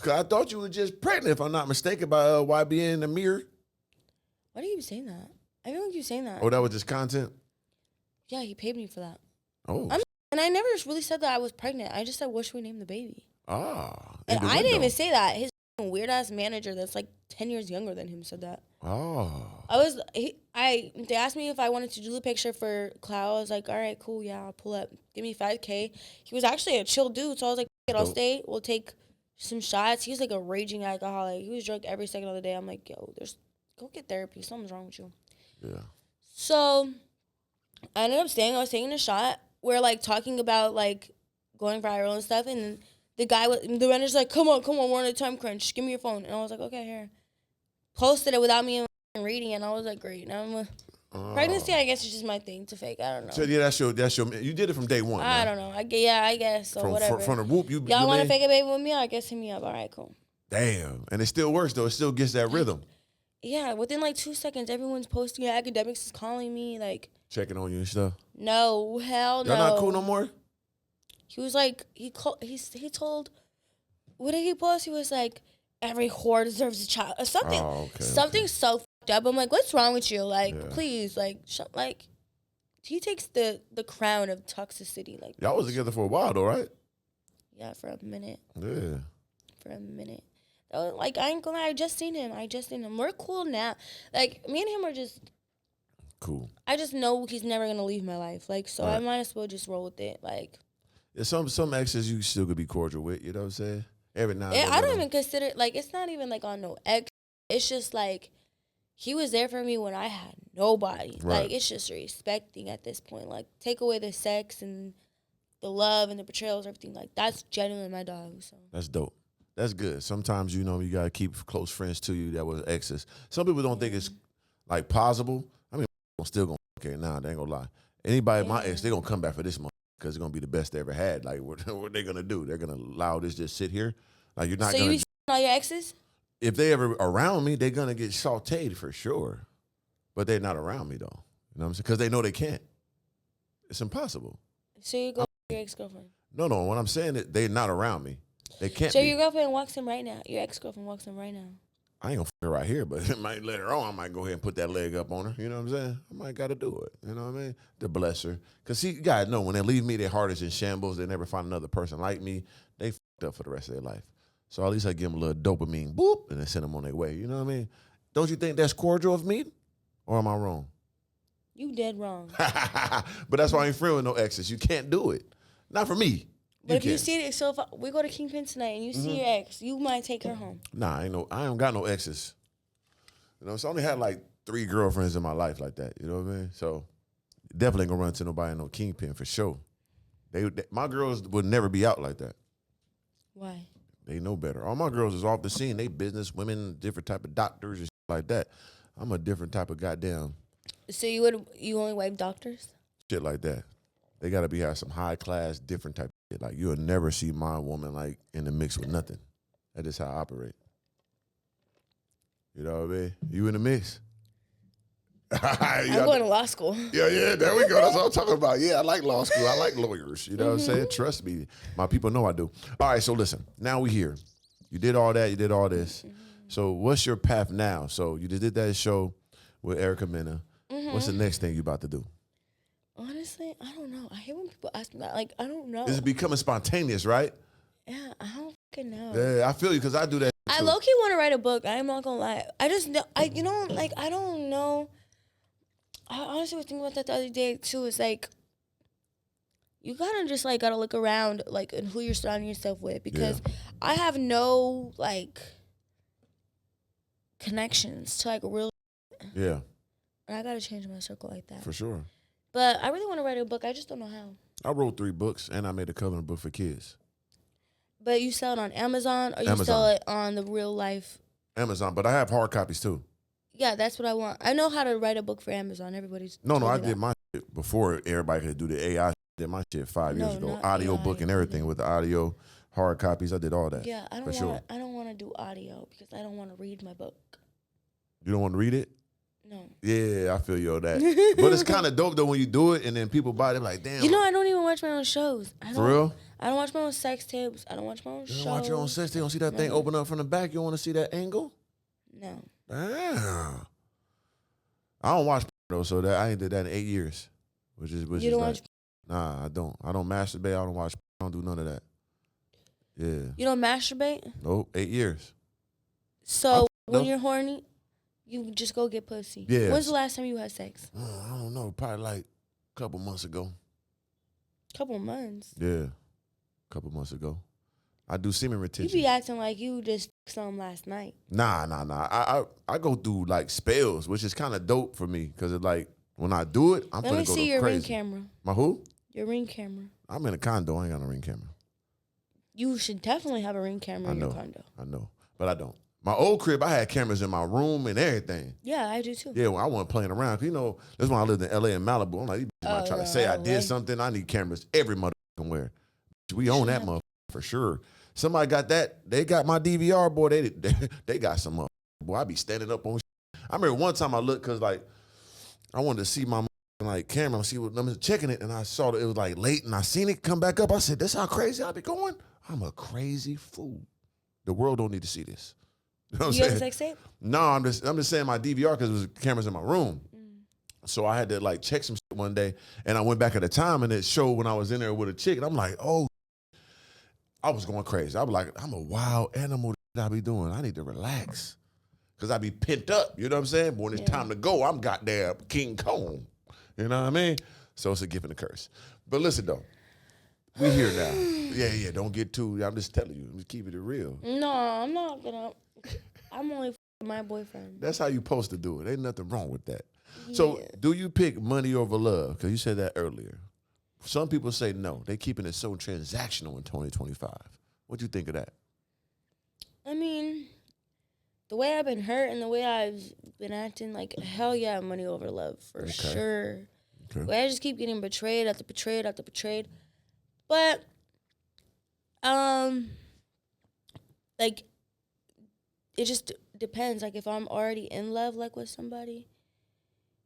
Because I thought you were just pregnant, if I'm not mistaken, by YBN Nahmir. Why do you keep saying that? Everyone keeps saying that. Oh, that was just content? Yeah, he paid me for that. Oh. And I never really said that I was pregnant. I just said, what should we name the baby? Ah. And I didn't even say that. His weird-ass manager that's like 10 years younger than him said that. Oh. They asked me if I wanted to do the picture for Cloud. I was like, all right, cool, yeah, I'll pull up. Give me $5K. He was actually a chill dude, so I was like, I'll stay. We'll take some shots. He's like a raging alcoholic. He was drunk every second of the day. I'm like, yo, go get therapy. Something's wrong with you. Yeah. So I ended up staying. I was taking a shot. We're like talking about like going viral and stuff, and the manager's like, come on, we're on a time crunch. Give me your phone. And I was like, okay, here. Posted it without me even reading it, and I was like, great. Now pregnancy, I guess, is just my thing to fake. I don't know. So yeah, that's your. You did it from day one. I don't know. I guess. So whatever. From the whoop, y'all want to fake a baby with me? I guess hit me up. All right, cool. Damn, and it still works though. It still gets that rhythm. Yeah, within like 2 seconds, everyone's posting it. Academics is calling me, like checking on you and stuff. No, hell no. Y'all not cool no more? He was like, he told, what did he post? He was like, every whore deserves a child or something. Oh, okay, something so fucked up. I'm like, what's wrong with you? Like, please, like, he takes the crown of toxicity. Like, y'all was together for a while though, right? Yeah, for a minute. Yeah. For a minute. Like, I ain't gonna lie, I just seen him. We're cool now. Like, me and him are just cool. I just know he's never gonna leave my life. Like, so I might as well just roll with it. Like, yeah, some exes you still could be cordial with. You know what I'm saying? Every now and then. I don't even consider, like, it's not even like on no ex. It's just like he was there for me when I had nobody. Right. Like, it's just respecting at this point. Like, take away the sex and the love and the betrayals, everything. Like, that's genuinely my dog. So that's dope. That's good. Sometimes, you know, you got to keep close friends to you that was exes. Some people don't think it's, like, possible. I mean, I'm still going to, okay, nah, they ain't going to lie. Anybody, my ex, they going to come back for this month because it's going to be the best they ever had. Like, what they going to do? They're going to allow this just sit here? Like, you're not going to. So you all your exes? If they ever around me, they're going to get sauteed for sure. But they're not around me, though. You know what I'm saying? Because they know they can't. It's impossible. So you go with your ex-girlfriend? No. What I'm saying is they're not around me. They can't. So your girlfriend walks him right now. Your ex-girlfriend walks him right now. I ain't gonna f her right here, but it might later on. I might go ahead and put that leg up on her. You know what I'm saying? I might gotta do it. You know what I mean? To bless her, cause see, you gotta know when they leave me, their heart is in shambles. They never find another person like me. They f***ed up for the rest of their life. So at least I give them a little dopamine, boop, and then send them on their way. You know what I mean? Don't you think that's cordial of me, or am I wrong? You dead wrong. But that's why I ain't friend with no exes. You can't do it. Not for me. But if you see it, so if we go to Kingpin tonight and you see your ex, you might take her home. Nah, I ain't got no exes. You know, so I only had like 3 girlfriends in my life like that. You know what I mean? So definitely ain't gonna run into nobody in no Kingpin for sure. My girls would never be out like that. Why? They know better. All my girls is off the scene. They business women, different type of doctors and shit like that. I'm a different type of goddamn. So you only wife doctors? Shit like that. They gotta have some high class, different type of shit. Like you'll never see my woman like in the mix with nothing. That is how I operate. You know what I mean? You in the mix. I'm going to law school. Yeah, there we go. That's what I'm talking about. Yeah, I like law school. I like lawyers. You know what I'm saying? Trust me. My people know I do. All right, so listen. Now we here. You did all that. You did all this. So what's your path now? So you just did that show with Erica Mena. What's the next thing you about to do? Honestly, I don't know. I hate when people ask me that. Like, I don't know. This is becoming spontaneous, right? Yeah, I don't fucking know. Yeah, I feel you because I do that too. I low-key want to write a book. I'm not going to lie. I just know. I don't know. I honestly was thinking about that the other day, too. It's like, you gotta look around, like, and who you're surrounding yourself with. Because I have no, like, connections to, like, real. Yeah. And I gotta change my circle like that. For sure. But I really want to write a book. I just don't know how. I wrote 3 books, and I made a coloring book for kids. But you sell it on Amazon, or you sell it on the real life? Amazon, but I have hard copies, too. Yeah, that's what I want. I know how to write a book for Amazon. Everybody's No, I did my shit before everybody could do the AI. I did my shit 5 years ago. Audio book and everything with the audio, hard copies. I did all that. Yeah, I don't want to do audio because I don't want to read my book. You don't want to read it? No. Yeah, I feel you on that. But it's kind of dope, though, when you do it and then people buy it, they're like, damn. You know, I don't even watch my own shows. For real? I don't watch my own sex tapes. I don't watch my own shows. You don't watch your own sex tape? You don't see that thing open up from the back? You don't want to see that angle? No. Damn. I don't watch though, so that I ain't did that in 8 years. Which You is don't like, watch. nah, I don't. I don't masturbate. I don't watch. I don't do none of that. Yeah. You don't masturbate. Nope. 8 years. So when no. you're horny, you just go get pussy. Yes. When's the last time you had sex? I don't know. Probably like a couple months ago. Couple months. Yeah. A couple months ago. I do semen You retention. be acting like you just some last night. Nah. I go through like spells, which is kind of dope for me because it's like when I do it, I'm Let gonna me go see your crazy. ring camera. My who? Your ring camera. I'm in a condo. I ain't got no ring camera. You should definitely have a ring camera in your condo. I know, but I don't. My old crib, I had cameras in my room and everything. Yeah, I do too. Yeah, well, I wasn't playing around. 'Cause, you know, that's when I lived in L.A. and Malibu. I'm like, these might try to say I did something. I need cameras every motherfucking where. We own that motherfucker for sure. Somebody got that. They got my DVR, boy. They got some motherfucker. Boy, I be standing up on shit. I remember one time I looked because, like, I wanted to see my like camera and see what I'm checking it, and I saw that it was like late, and I seen it come back up. I said, "That's how crazy I be going. I'm a crazy fool. The world don't need to see this." You know what I'm You have saying? a sex tape? No, I'm just saying my DVR because it was cameras in my room. So I had to like check some shit one day, and I went back at the time, and it showed when I was in there with a chick, and I'm like, oh, I was going crazy. I was like, I'm a wild animal that I be doing. I need to relax because I be pent up. You know what I'm saying? But when it's time to go, I'm goddamn King Kong. You know what I mean? So it's a gift and a curse. But listen though, we here now. Yeah. Don't get too. I'm just telling you. I'm just keeping it real. No, I'm not gonna. I'm only my boyfriend. That's how you supposed to do it. Ain't nothing wrong with that. So do you pick money over love? Because you said that earlier. Some people say no. They keeping it so transactional in 2025. What do you think of that? I mean, the way I've been hurt and the way I've been acting, like, hell yeah, money over love, for sure. Okay. The way I just keep getting betrayed after betrayed after betrayed. But, like, it just depends. Like, if I'm already in love, like, with somebody,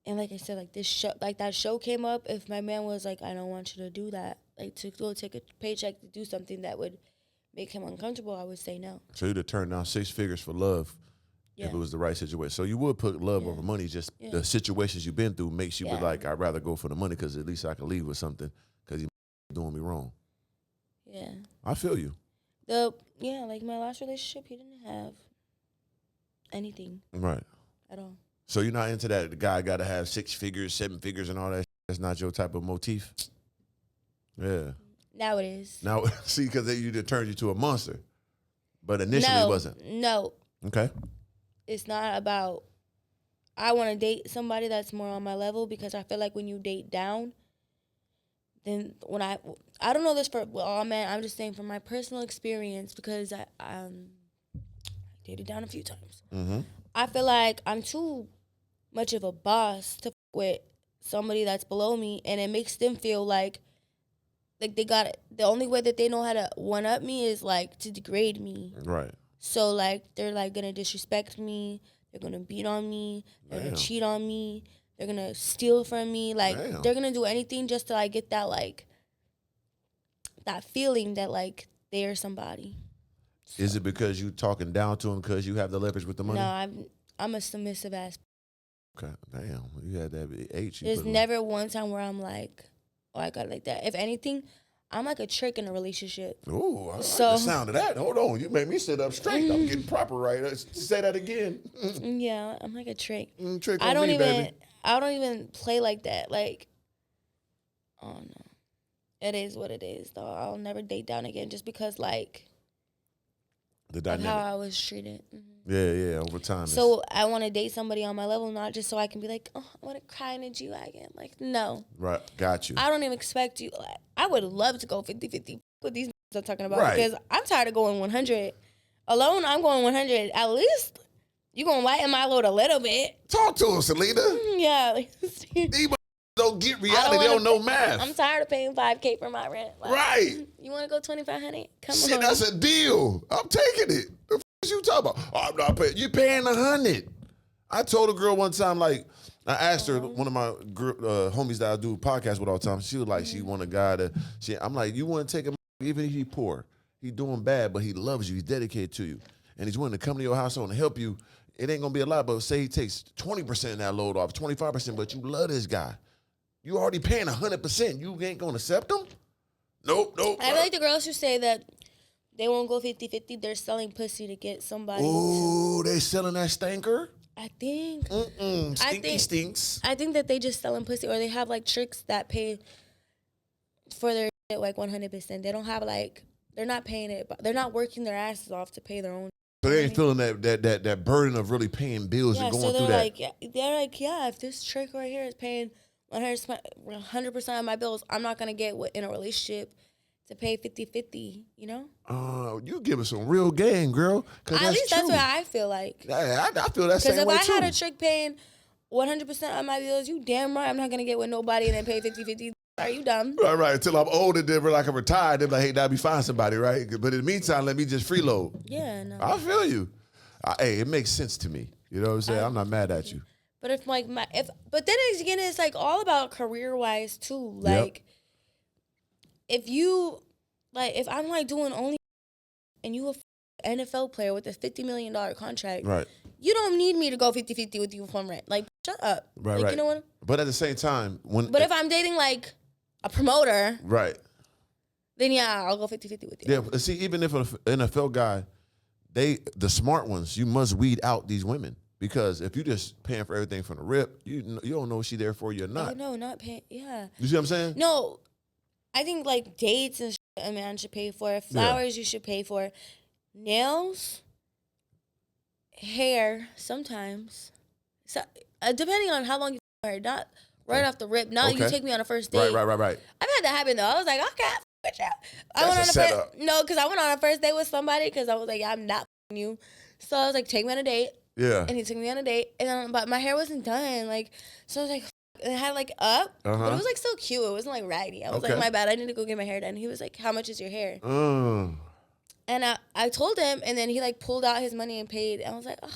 and like I said, like this show, like that show came up. If my man was like, I don't want you to do that, like to go take a paycheck to do something that would make him uncomfortable, I would say no. So you'd have turned down 6 figures for love if it was the right situation. So you would put love over money. Just the situations you've been through makes you be like, I'd rather go for the money because at least I can leave with something because you're doing me wrong. Yeah. I feel you. Like my last relationship, he didn't have anything. Right. At all. So you're not into that? The guy got to have 6 figures, 7 figures, and all that. That's not your type of motif. Yeah. Now it is. Now, see, because it turned you to a monster, but initially it wasn't. No. Okay. It's not about. I want to date somebody that's more on my level because I feel like when you date down, then when I don't know this for all men. I'm just saying from my personal experience because I dated down a few times. Mm-hmm. I feel like I'm too much of a boss to with somebody that's below me, and it makes them feel like they got it. The only way that they know how to one up me is like to degrade me. Right. So like they're like gonna disrespect me. They're gonna beat on me. They're gonna cheat on me. They're gonna steal from me. Like they're gonna do anything just to like get that like that feeling that like they are somebody. So. Is it because you talking down to him because you have the leverage with the money? No, I'm a submissive ass. Okay, damn, you had that H. There's never one time where I'm like, oh, I got it like that. If anything, I'm like a trick in a relationship. Ooh, I like the sound of that. Hold on, you made me sit up straight. I'm getting proper right. Say that again. Yeah, I'm like a trick. Trick on me, baby. I don't even play like that. Like, oh no, it is what it is. Though I'll never date down again just because like. The dynamic. Of how I was treated. Mm-hmm. Yeah, over time. So I want to date somebody on my level, not just so I can be like, oh, I want to cry in a G-Wagon. Like, no. Right, got you. I don't even expect you. Like, I would love to go 50-50 with these I'm talking about because I'm tired of going 100. Alone, I'm going 100. At least you going to lighten my load a little bit. Talk to him, Selena. Yeah. These don't get reality. They don't know math. I'm tired of paying $5K for my rent. Like, right. You want to go $2,500? Come Shit, on. that's a deal. I'm taking it. The f*** you talking about? Oh, I'm not paying. You paying $100. I told a girl one time, like, I asked her, one of my homies that I do a podcast with all the time, she was like, she want a guy to, I'm like, you want to take a even if he poor, he doing bad, but he loves you, he's dedicated to you, and he's willing to come to your household and help you. It ain't gonna be a lot, but say he takes 20% of that load off, 25%, but you love this guy. You already paying 100%. You ain't gonna accept him? Nope. I feel like the girls who say that they won't go 50-50, they're selling pussy to get somebody. Ooh, they selling that stinker? I think. Stinks. I think that they just selling pussy, or they have like tricks that pay for their shit like 100%. They don't have like, they're not paying it, but they're not working their asses off to pay their own. So they ain't feeling that burden of really paying bills and going through that. They're like, yeah, if this trick right here is paying 100% of my bills, I'm not gonna get in a relationship to pay 50-50, you know? You giving some real game, girl. At least that's what I feel like. I feel that same way too. Because if I had a trick paying 100% of my bills, you damn right I'm not gonna get with nobody and then pay 50-50. Are you dumb? Right. Until I'm old and then like I'm retired, they're like, hey, that'd be fine somebody, right? But in the meantime, let me just freeload. Yeah, no. I feel you. Hey, it makes sense to me. You know what I'm saying? I'm not mad at you. But if like but then again, it's like all about career wise too. Like, if I'm like doing only, and you a NFL player with a $50 million contract, right? You don't need me to go 50-50 with you from rent. Like, shut up. Right, like, right. You know what? But at the same time, if I'm dating like a promoter, right? Then yeah, I'll go 50-50 with you. Yeah. See, even if an NFL guy, the smart ones, you must weed out these women. Because if you just paying for everything from the rip, you don't know if she's there for you or not. No, not paying. Yeah. You see what I'm saying? No, I think like dates and shit a man should pay for. Flowers you should pay for. Nails, hair sometimes. So depending on how long you hair, not right off the rip. Not you take me on a first date. Right. I've had that happen though. I was like, okay, with you. I went on because I went on a first date with somebody because I was like, I'm not you. So I was like, take me on a date. Yeah. And he took me on a date, but my hair wasn't done. Like, so I was like, it had like up, but it was like so cute. It wasn't like raggedy. I was like, my bad. I need to go get my hair done. He was like, how much is your hair? And I told him, and then he like pulled out his money and paid. And I was like, oh,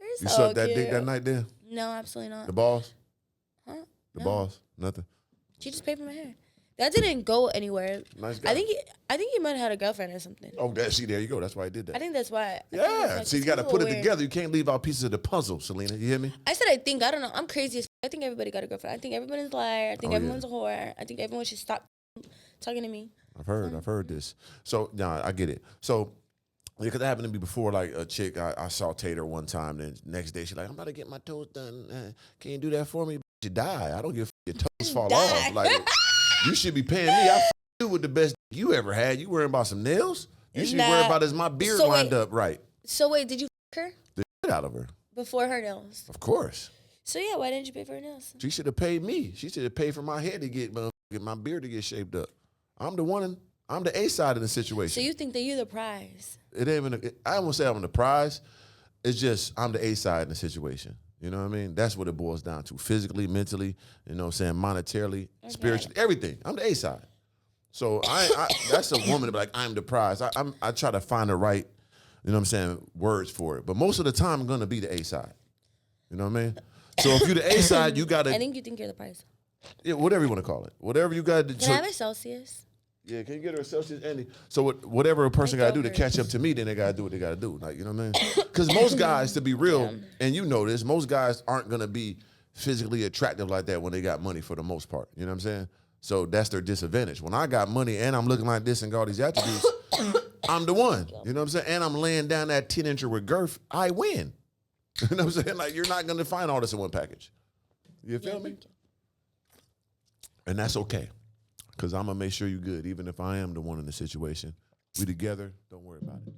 you're so cute. You sucked that dick that night then? No, absolutely not. The balls? Huh? The balls? Nothing. She just paid for my hair. That didn't go anywhere. Nice guy. I think he might have had a girlfriend or something. Oh, there you go. That's why I did that. I think that's why. Yeah. See, you got to put it together. You can't leave out pieces of the puzzle, Selena. You hear me? I said I think. I don't know. I'm crazy. I think everybody got a girlfriend. I think everybody's a liar. I think everyone's a whore. I think everyone should stop talking to me. I've heard this. So, nah, I get it. So, because that happened to me before, like a chick, I sauteed her one time. Then next day, she's like, I'm about to get my toes done. Can you do that for me? You die. I don't give a your toes fall off. Like, you should be paying me. I you with the best you ever had. You worrying about some nails? You should be worried about is my beard lined up right. So wait, did you her? The shit out of her. Before her nails? Of course. So yeah, why didn't you pay for her nails? She should have paid me. She should have paid for my head to get my beard to get shaped up. I'm the A side of the situation. So you think that you're the prize? It ain't even. I won't say I'm the prize. It's just I'm the A side in the situation. You know what I mean? That's what it boils down to. Physically, mentally, you know what I'm saying, monetarily, spiritually, everything. I'm the A side. So that's a woman to be like, I'm the prize. I try to find the right, you know what I'm saying, words for it. But most of the time I'm gonna be the A side. You know what I mean? So if you're the A side, you gotta I think you think you're the prize. Yeah, whatever you want to call it. Whatever you got to Can I have a Celsius? Yeah, can you get her a Celsius, Andy? So whatever a person got to do to catch up to me, then they got to do what they got to do. Like, you know what I mean? Because most guys, to be real, and you know this, most guys aren't going to be physically attractive like that when they got money for the most part. You know what I'm saying? So that's their disadvantage. When I got money and I'm looking like this and got all these attributes, I'm the one. You know what I'm saying? And I'm laying down that 10-incher with girth, I win. You know what I'm saying? Like, you're not going to find all this in one package. You feel me? And that's okay. Because I'm going to make sure you're good, even if I am the one in the situation. We together, don't worry about it.